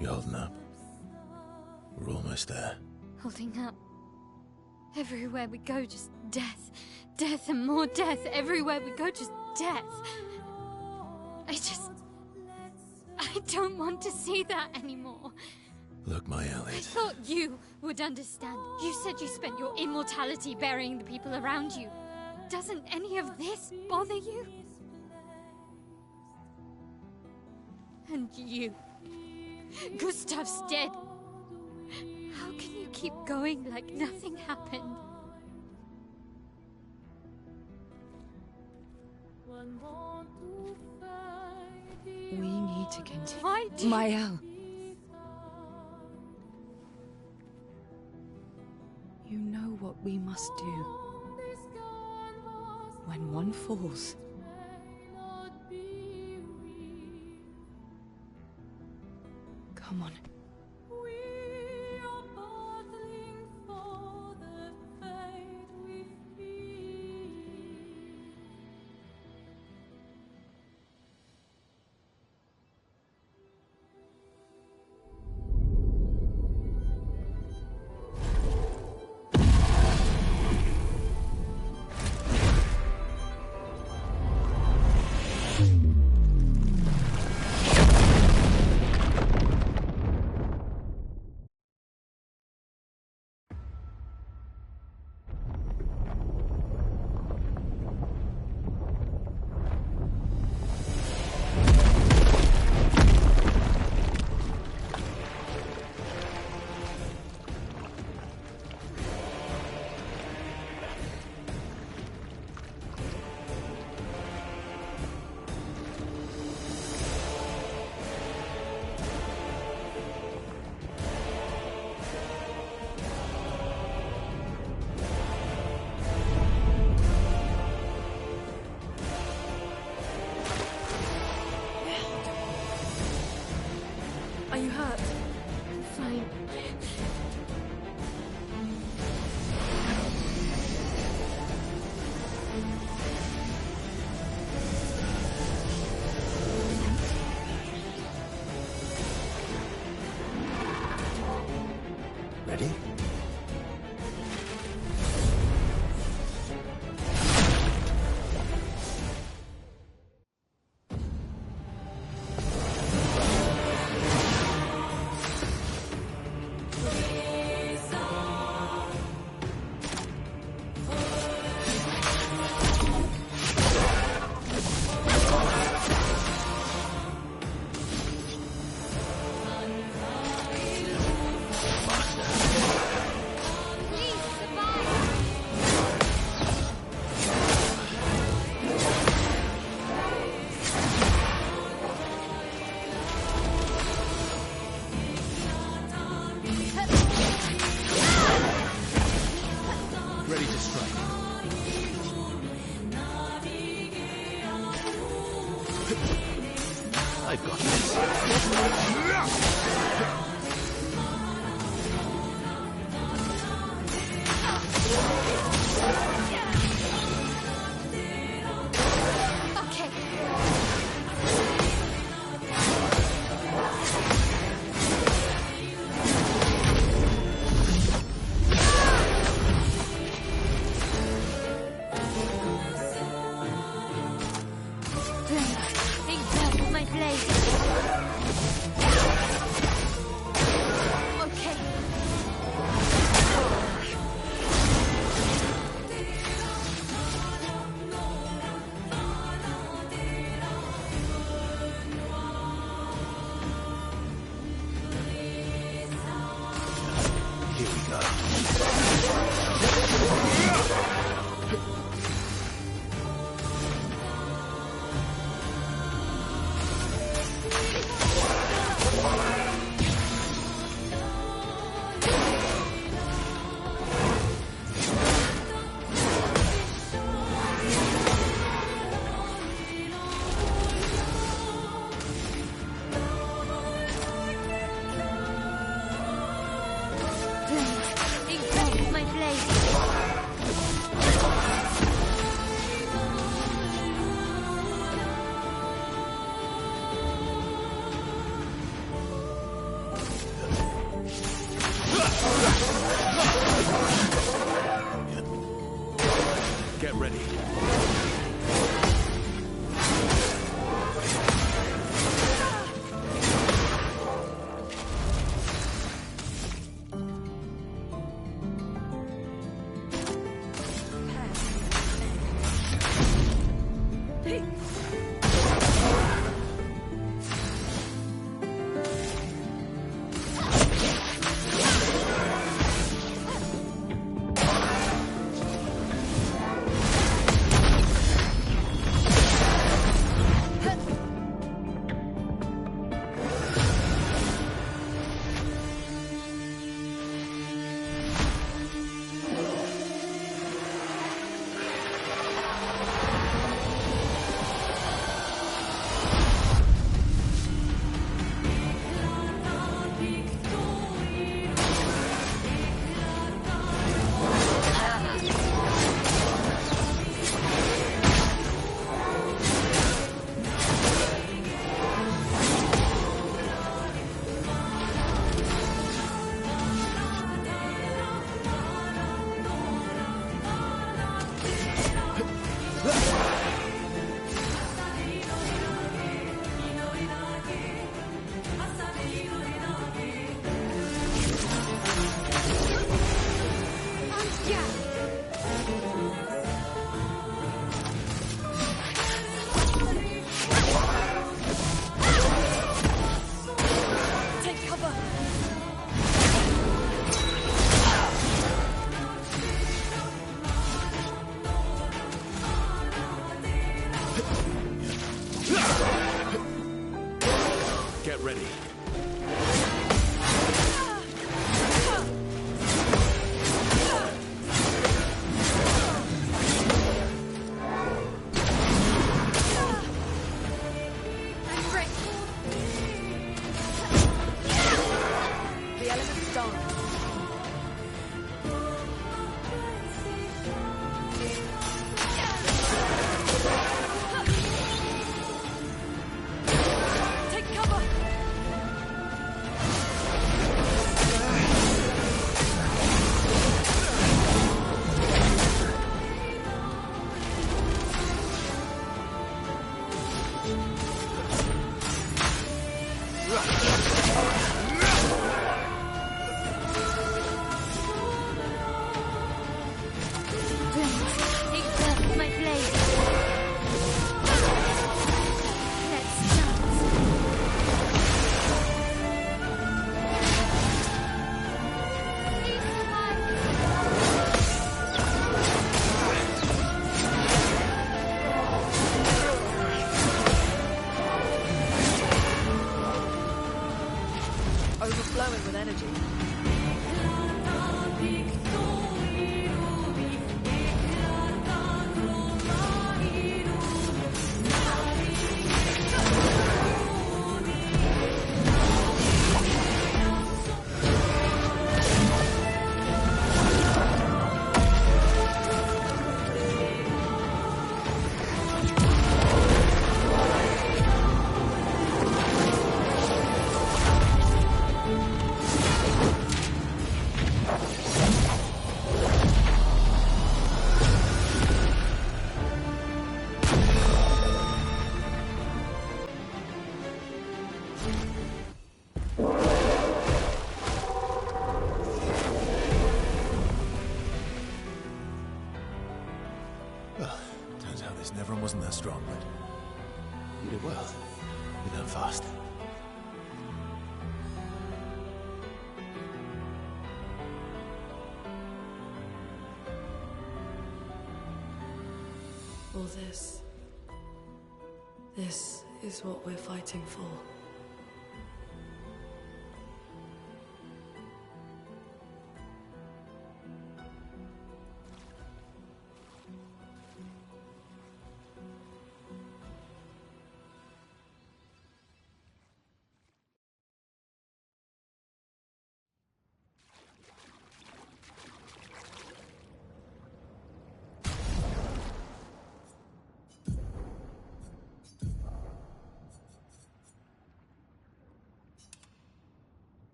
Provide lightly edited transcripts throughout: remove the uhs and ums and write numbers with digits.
You holding up? We're almost there. Holding up. Everywhere we go, just death. Death and more death. Everywhere we go, just death. I don't want to see that anymore. Look, my Elliot. I thought you would understand. You said you spent your immortality burying the people around you. Doesn't any of this bother you? And you. Gustav's dead. How can you keep going like nothing happened? We need to continue. Why do Mael. You know what we must do. When one falls, come on. Are you hurt? Fine. Ready? Ready to strike. I've got this. Okay. Big bird with my blade. Get ready. Get ready. The element's dark. Take cover! Take back my blade. Let's dance. Overflowing with energy. Well, turns out this Neveron wasn't that strong, but you did well. You learn fast. All this. This is what we're fighting for.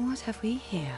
What have we here?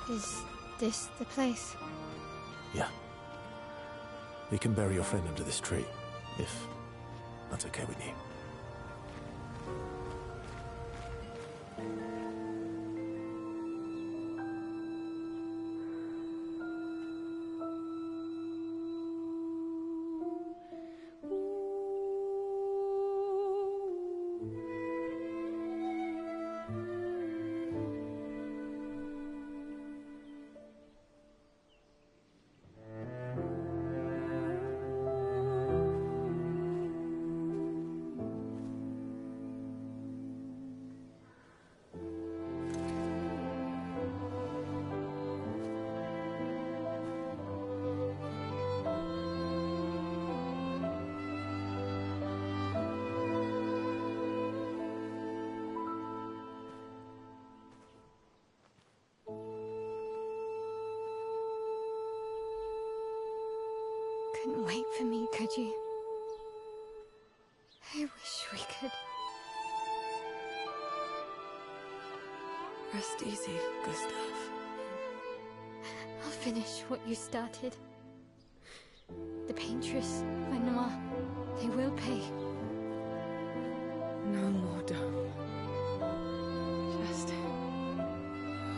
Is this the place? Yeah. We can bury your friend under this tree, if that's okay with you. Couldn't wait for me, could you? I wish we could. Rest easy, Gustav. I'll finish what you started. The paintress, Renoir, they will pay. No more dome. Just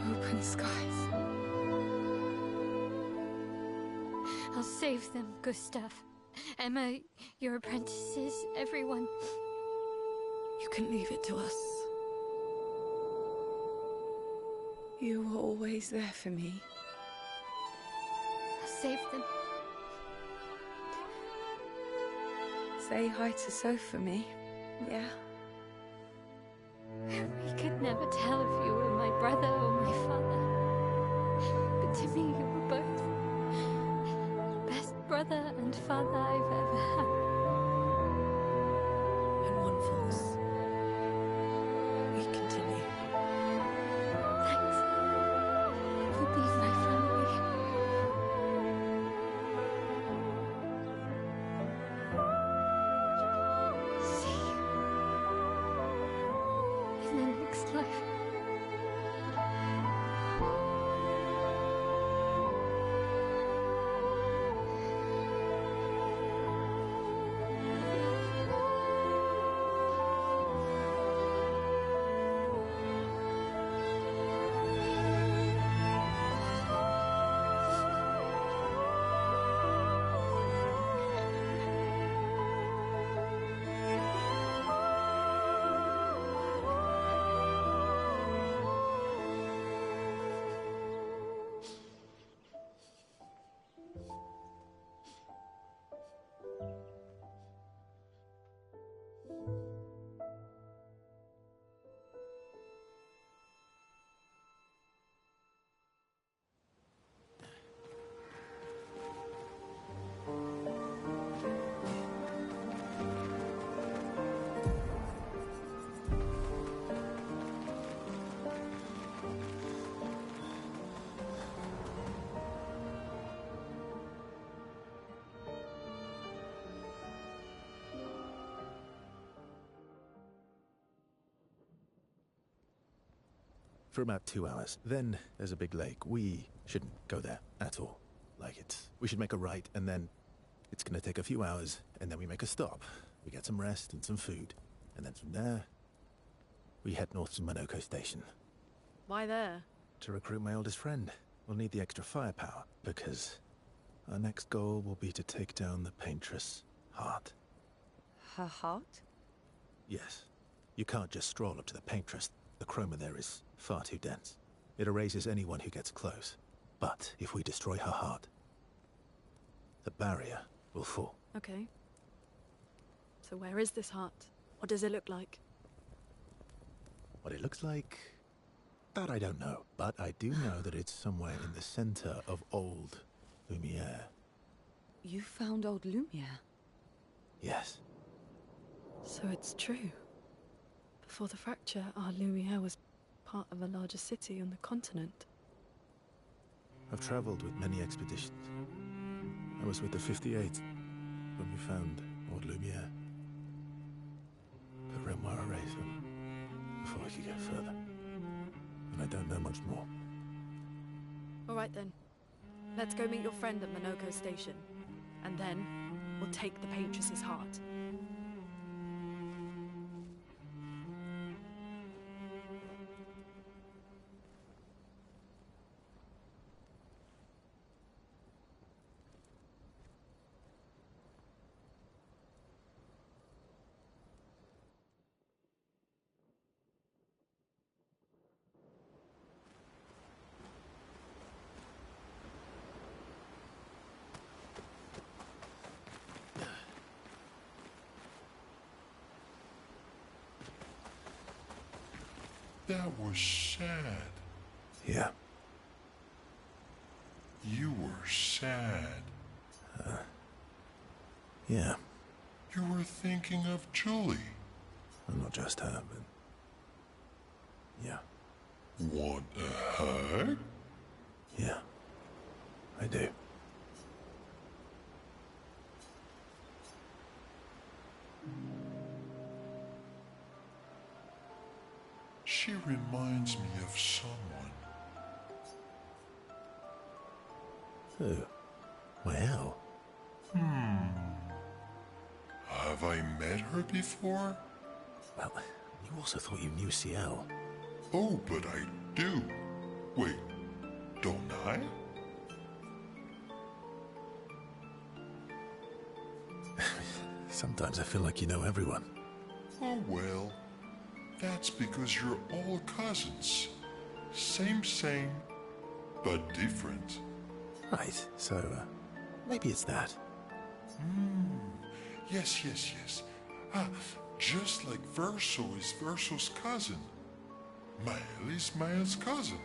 open skies. I'll save them, Gustav. Emma, your apprentices, everyone. You can leave it to us. You were always there for me. I'll save them. Say hi to Soph for me, yeah? We could never tell if you were my brother or my father. But to me, you were both. Best brother and father I've ever had. And one falls. We continue. Thanks for being my family. See you in the next life. for about 2 hours. Then there's a big lake. We shouldn't go there at all. We should make a right, and then it's gonna take a few hours, and then we make a stop. We get some rest and some food, and then from there, we head north to Monoko Station. Why there? To recruit my oldest friend. We'll need the extra firepower, because our next goal will be to take down the Paintress' heart. Her heart? Yes. You can't just stroll up to the Paintress. The chroma there is far too dense. It erases anyone who gets close. But if we destroy her heart, the barrier will fall. Okay. So where is this heart? What does it look like? What it looks like, that I don't know. But I do know that it's somewhere in the center of old Lumiere. You found old Lumiere? Yes. So it's true. Before the fracture, our Lumiere was part of a larger city on the continent. I've traveled with many expeditions. I was with the 58th when we found old Lumiere. But Renoir erased them before I could get further. And I don't know much more. All right then. Let's go meet your friend at Monoko Station. And then, we'll take the Paintress's heart. That was sad. Yeah. You were sad. Yeah. You were thinking of Julie. And not just her, but... yeah. Want a hug? Yeah. I do. She reminds me of someone. Who? Well... Have I met her before? Well, you also thought you knew CL. Oh, but I do. Wait, don't I? Sometimes I feel like you know everyone. Oh well, that's because you're all cousins. Same, but different. Right, so, maybe it's that. Yes. Just like Verso is Verso's cousin. Mael is Mael's cousin.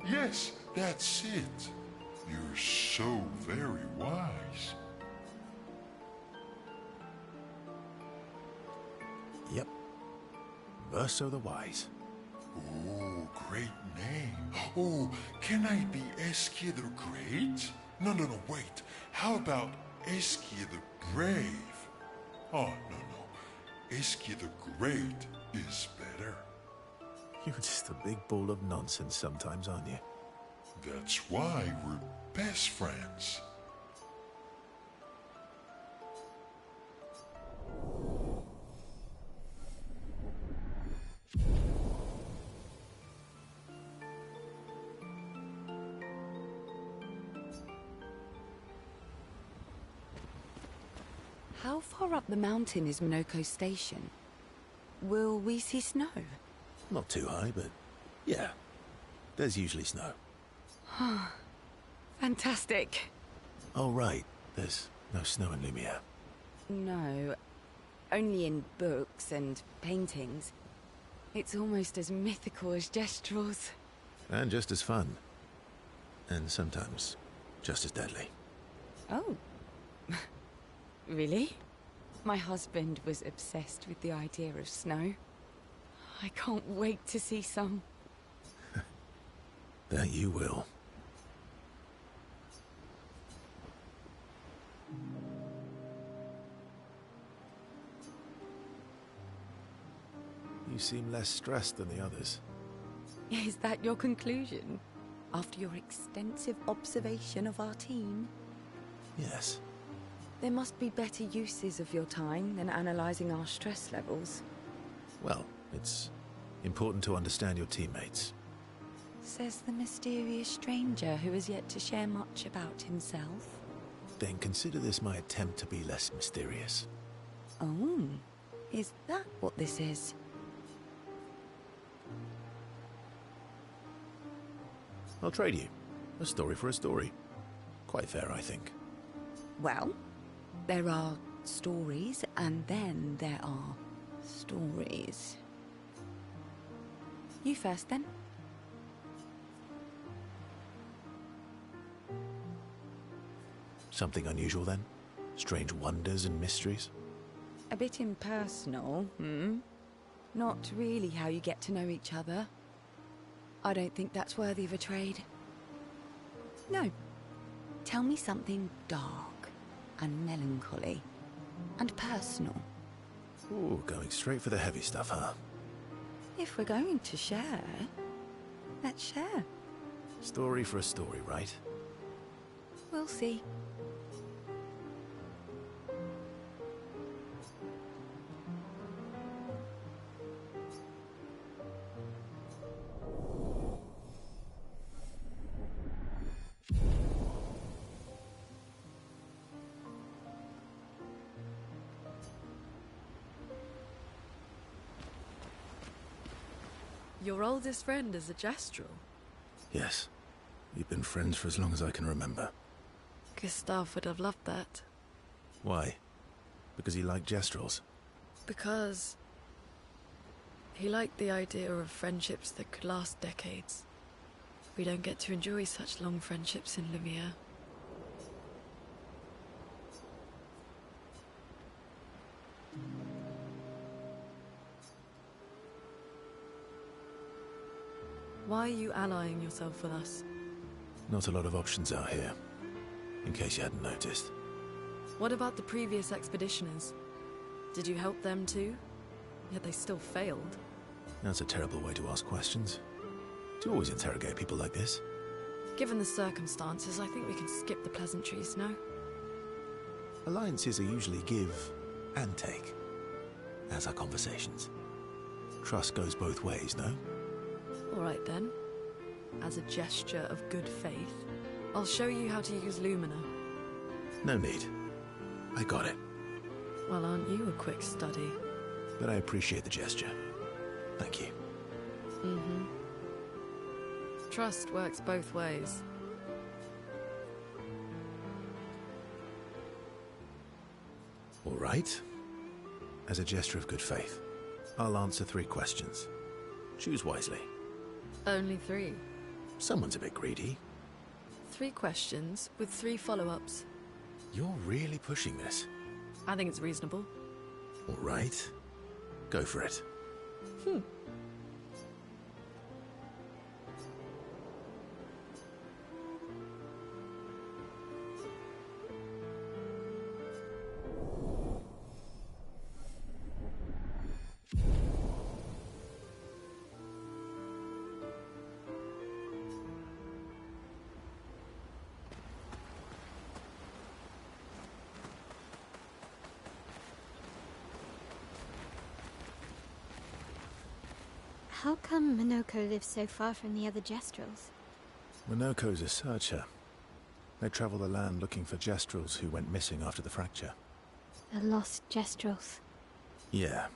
Yes, that's it. You're so very wise. Yep. Verso the Wise. Oh, great name. Oh, can I be Eskia the Great? No, wait. How about Eskia the Brave? Oh, no. Eskia the Great is better. You're just a big ball of nonsense sometimes, aren't you? That's why we're best friends. How far up the mountain is Monoko Station? Will we see snow? Not too high, but yeah. There's usually snow. Fantastic. Oh, right. There's no snow in Lumiere. No, only in books and paintings. It's almost as mythical as Gestrels. And just as fun. And sometimes just as deadly. Oh. Really? My husband was obsessed with the idea of snow. I can't wait to see some. That you will. You seem less stressed than the others. Is that your conclusion? After your extensive observation of our team? Yes. There must be better uses of your time than analysing our stress levels. Well, it's important to understand your teammates. Says the mysterious stranger who has yet to share much about himself. Then consider this my attempt to be less mysterious. Oh, is that what this is? I'll trade you. A story for a story. Quite fair, I think. Well, there are stories, and then there are stories. You first, then. Something unusual, then? Strange wonders and mysteries? A bit impersonal, Not really how you get to know each other. I don't think that's worthy of a trade. No. Tell me something dark and melancholy and personal. Ooh, going straight for the heavy stuff, huh? If we're going to share, let's share. Story for a story, right? We'll see. Your oldest friend is a Gestrel. Yes. We've been friends for as long as I can remember. Gustav would have loved that. Why? Because he liked Gestrels? Because he liked the idea of friendships that could last decades. We don't get to enjoy such long friendships in Lumiere. Why are you allying yourself with us? Not a lot of options out here, in case you hadn't noticed. What about the previous expeditioners? Did you help them too? Yet they still failed. That's a terrible way to ask questions. Do you always interrogate people like this? Given the circumstances, I think we can skip the pleasantries, no? Alliances are usually give and take, as are conversations. Trust goes both ways, no? All right then. As a gesture of good faith, I'll show you how to use Lumina. No need. I got it. Well, aren't you a quick study? But I appreciate the gesture. Thank you. Mm-hmm. Trust works both ways. All right. As a gesture of good faith, I'll answer 3 questions. Choose wisely. Only 3. Someone's a bit greedy. 3 questions with 3 follow-ups. You're really pushing this. I think it's reasonable. All right. Go for it. How come Minoko lives so far from the other Gestrels? Minoko's a searcher. They travel the land looking for Gestrels who went missing after the fracture. The lost Gestrels. Yeah.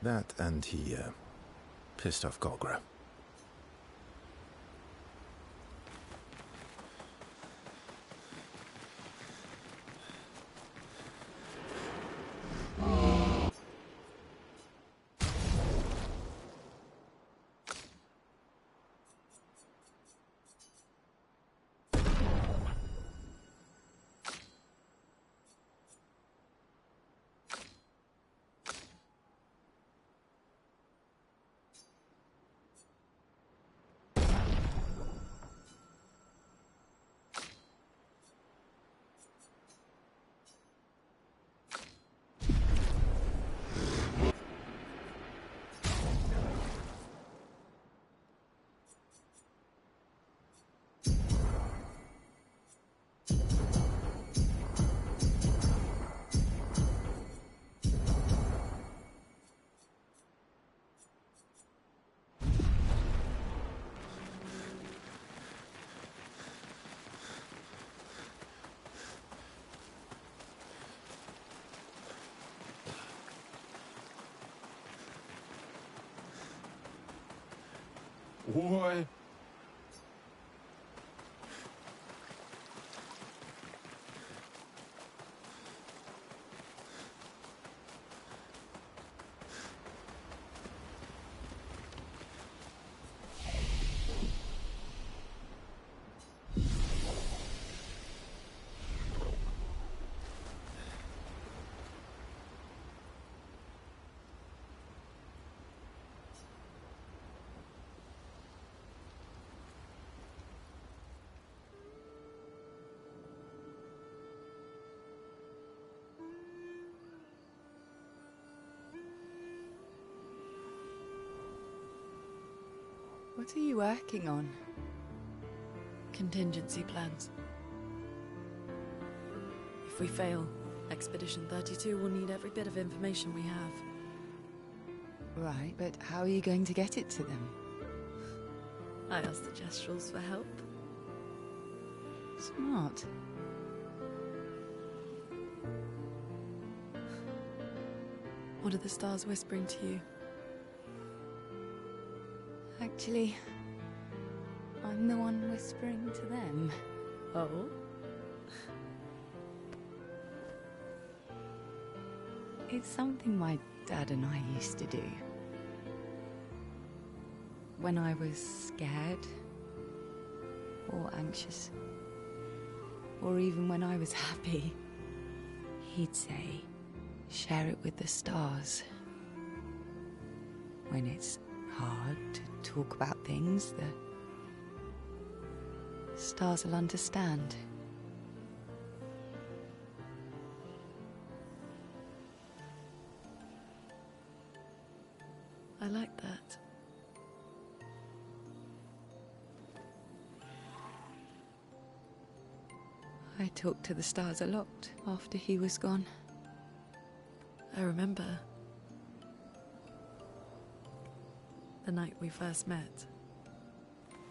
That and he, pissed off Golgra. What? What are you working on? Contingency plans. If we fail, Expedition 32 will need every bit of information we have. Right, but how are you going to get it to them? I asked the Gestrals for help. Smart. What are the stars whispering to you? Actually, I'm the one whispering to them. Oh? It's something my dad and I used to do. When I was scared, or anxious, or even when I was happy, he'd say, share it with the stars. When it's hard to talk about things, the stars will understand. I like that. I talked to the stars a lot after he was gone. I remember the night we first met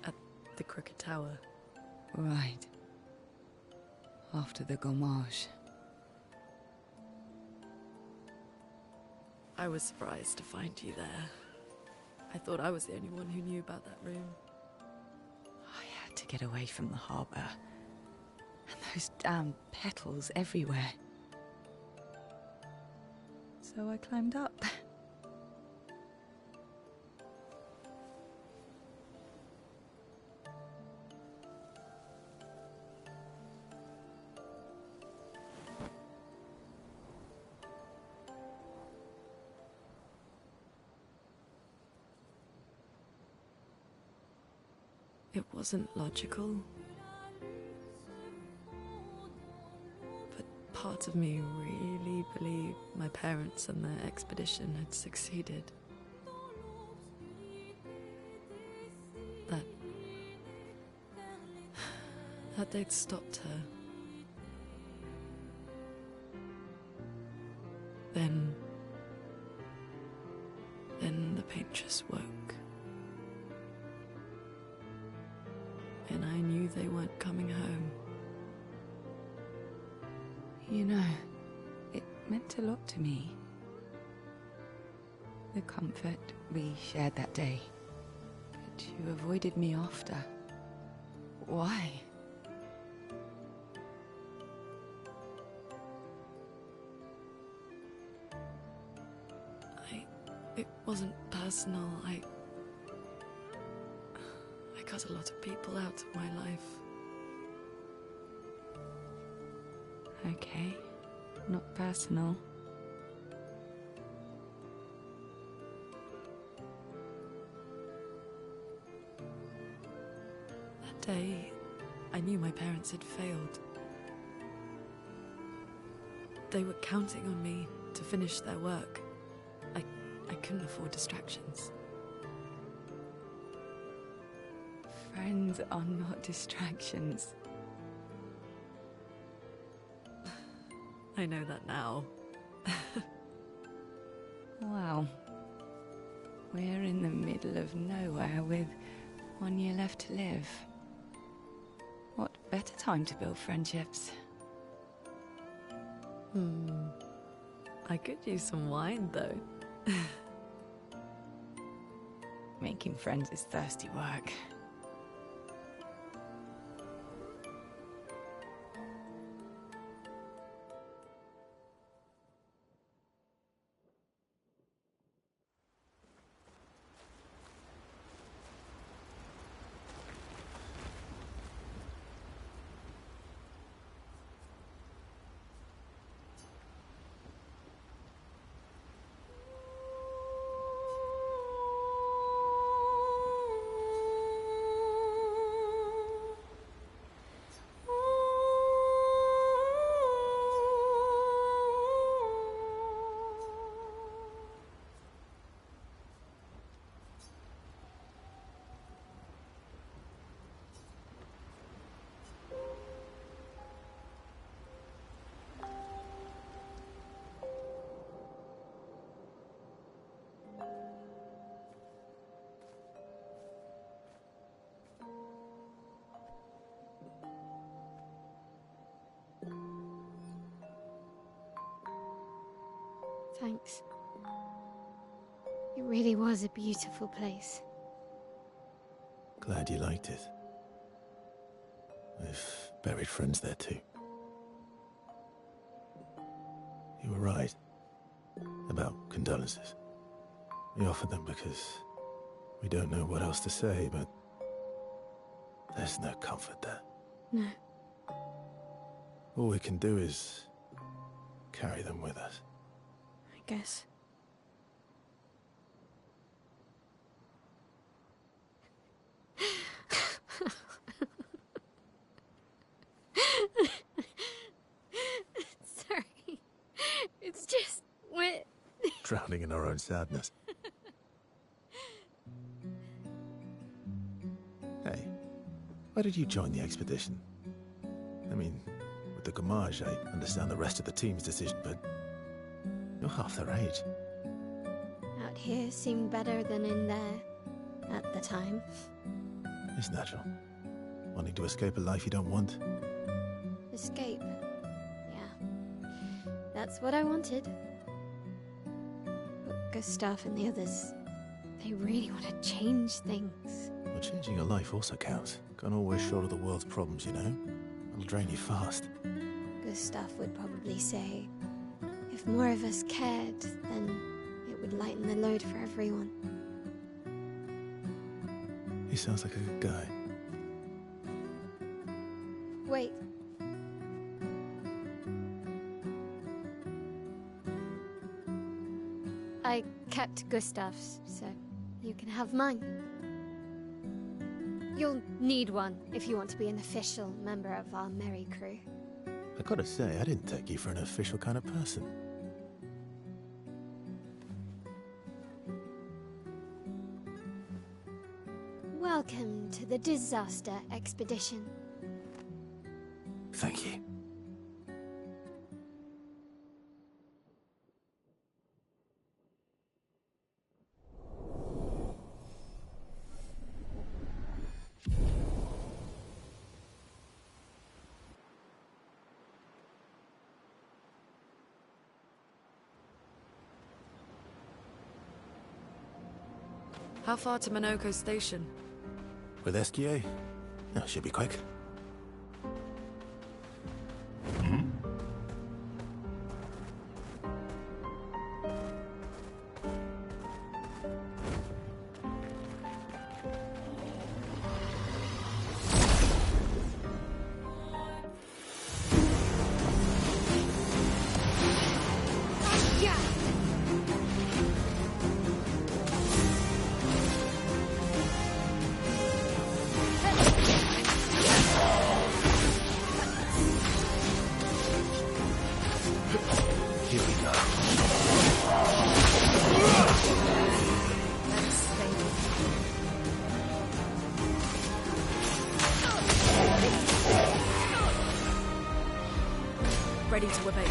at the Crooked Tower. Right. After the gommage. I was surprised to find you there. I thought I was the only one who knew about that room. I had to get away from the harbour. And those damn petals everywhere. So I climbed up. It wasn't logical. But part of me really believed my parents and their expedition had succeeded. That they'd stopped her. Then the painters woke. And I knew they weren't coming home. You know, it meant a lot to me. The comfort we shared that day. But you avoided me after. Why? It wasn't personal. I cut a lot of people out of my life. Okay, not personal. That day, I knew my parents had failed. They were counting on me to finish their work. I couldn't afford distractions. Friends are not distractions. I know that now. Wow. We're in the middle of nowhere with 1 year left to live. What better time to build friendships? I could use some wine, though. Making friends is thirsty work. Thanks. It really was a beautiful place. Glad you liked it. I've buried friends there too. You were right about condolences. We offered them because we don't know what else to say, but there's no comfort there. No. All we can do is carry them with us. I guess. Sorry. It's just... we're... Drowning in our own sadness. Hey, why did you join the expedition? I mean, with the Gamage, I understand the rest of the team's decision, but you're half their age. Out here seemed better than in there at the time. It's natural. Wanting to escape a life you don't want. Escape. Yeah. That's what I wanted. But Gustav and the others, they really want to change things. Well, changing your life also counts. Can't always shoulder the world's problems, you know? It'll drain you fast. Gustav would probably say, if more of us cared, then it would lighten the load for everyone. He sounds like a good guy. Wait. I kept Gustav's, so you can have mine. You'll need one if you want to be an official member of our merry crew. I gotta say, I didn't take you for an official kind of person. Welcome to the disaster expedition. Thank you. How far to Minoko Station? With Esquier? Oh, should be quick. Ready to obey.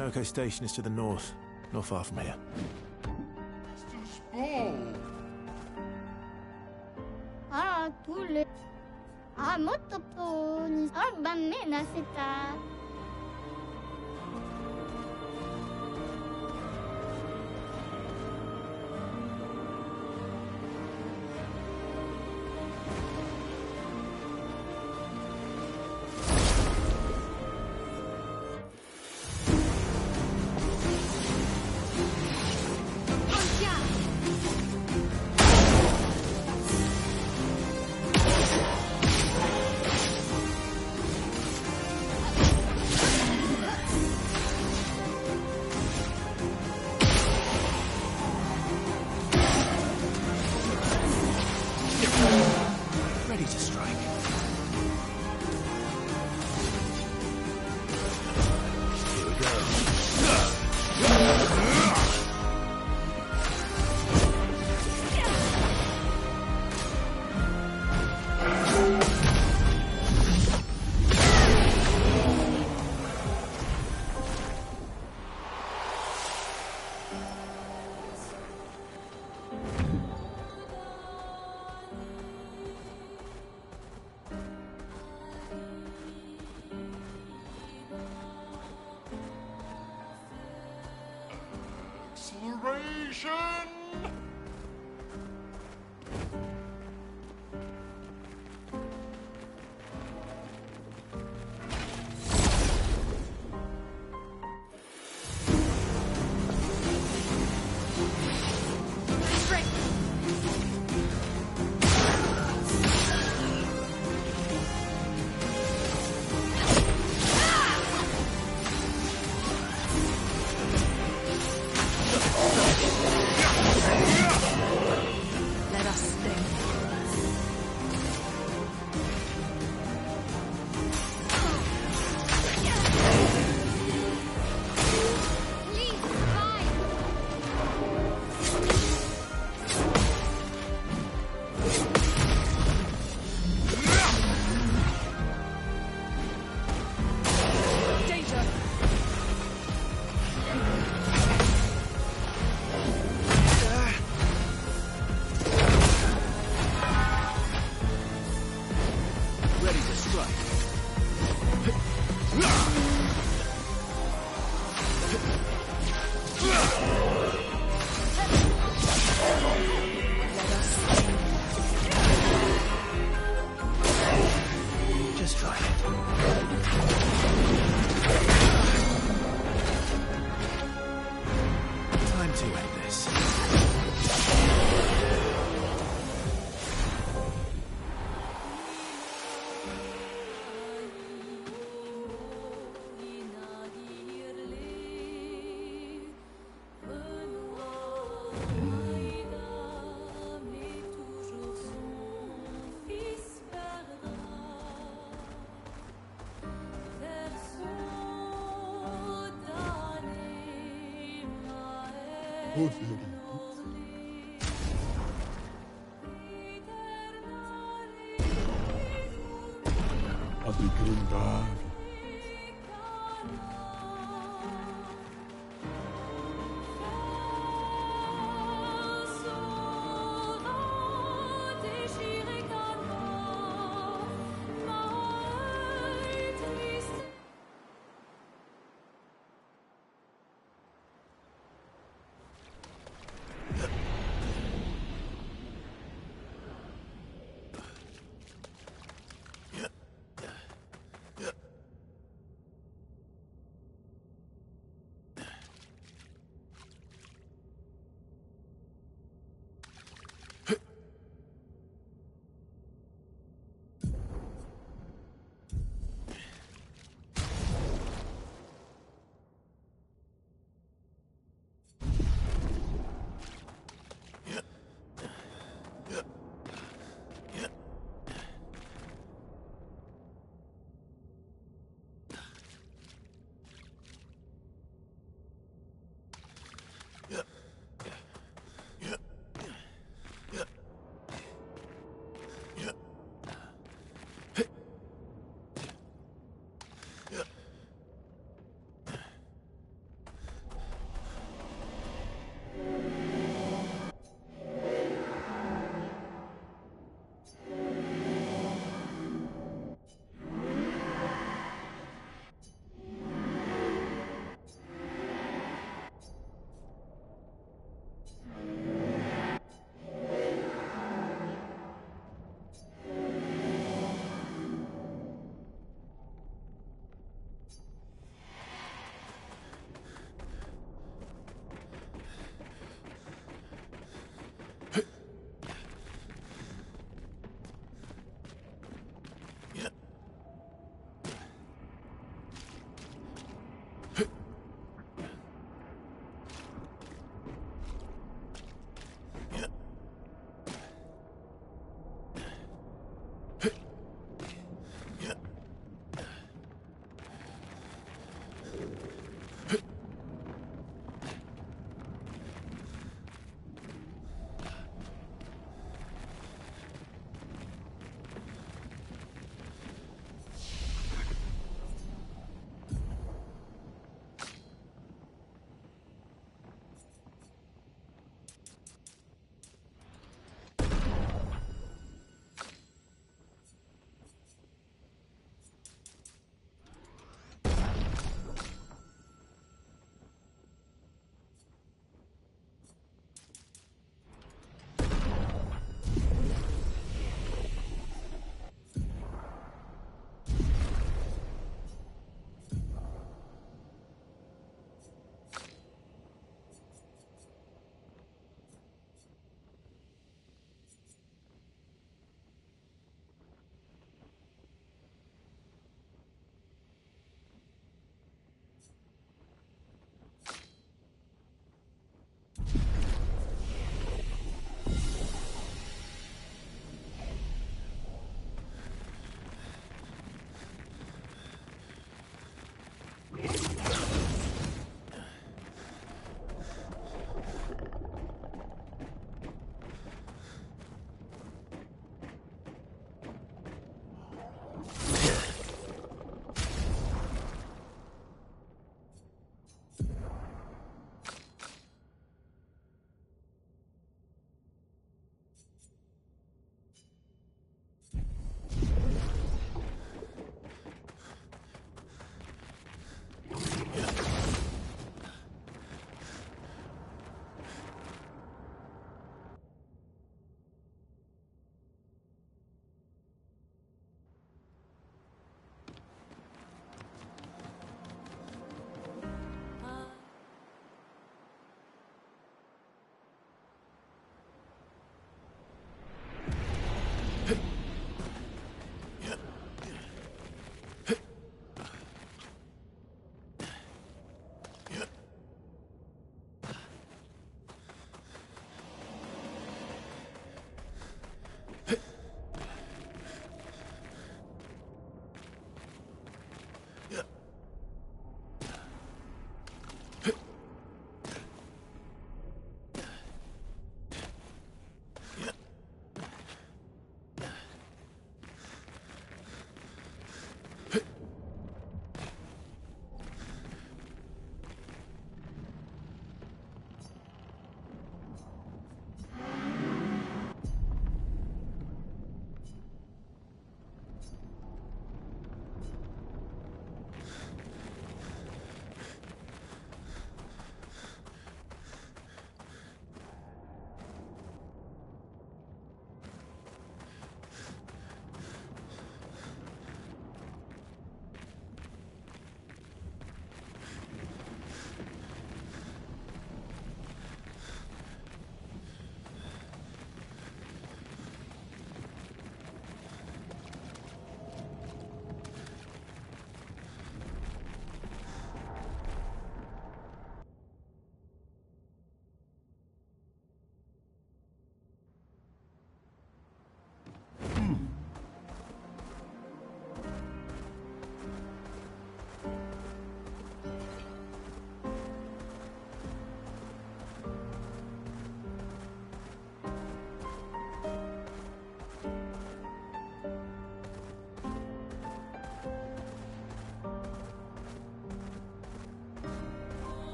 Noko Station is to the north, not far from here. It's too small. tule. Moto to ni arba mena sita. Ready to strike. Here we go. Acceleration! Let us sting. Please, fine. Danger! Ready to strike. Just try it. Time to end this.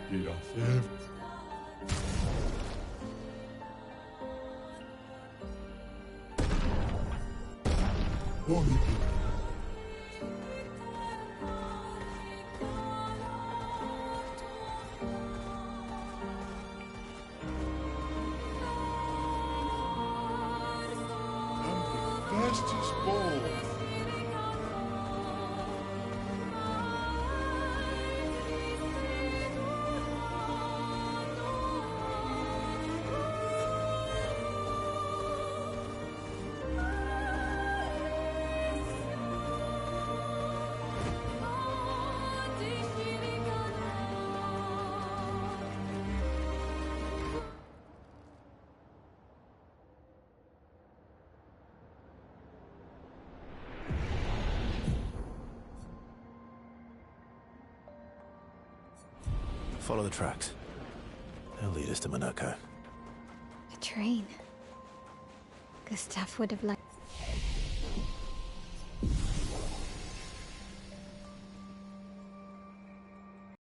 Gracias. Fastest ball. Follow the tracks. They'll lead us to Monaco. A train. Gustav would have liked.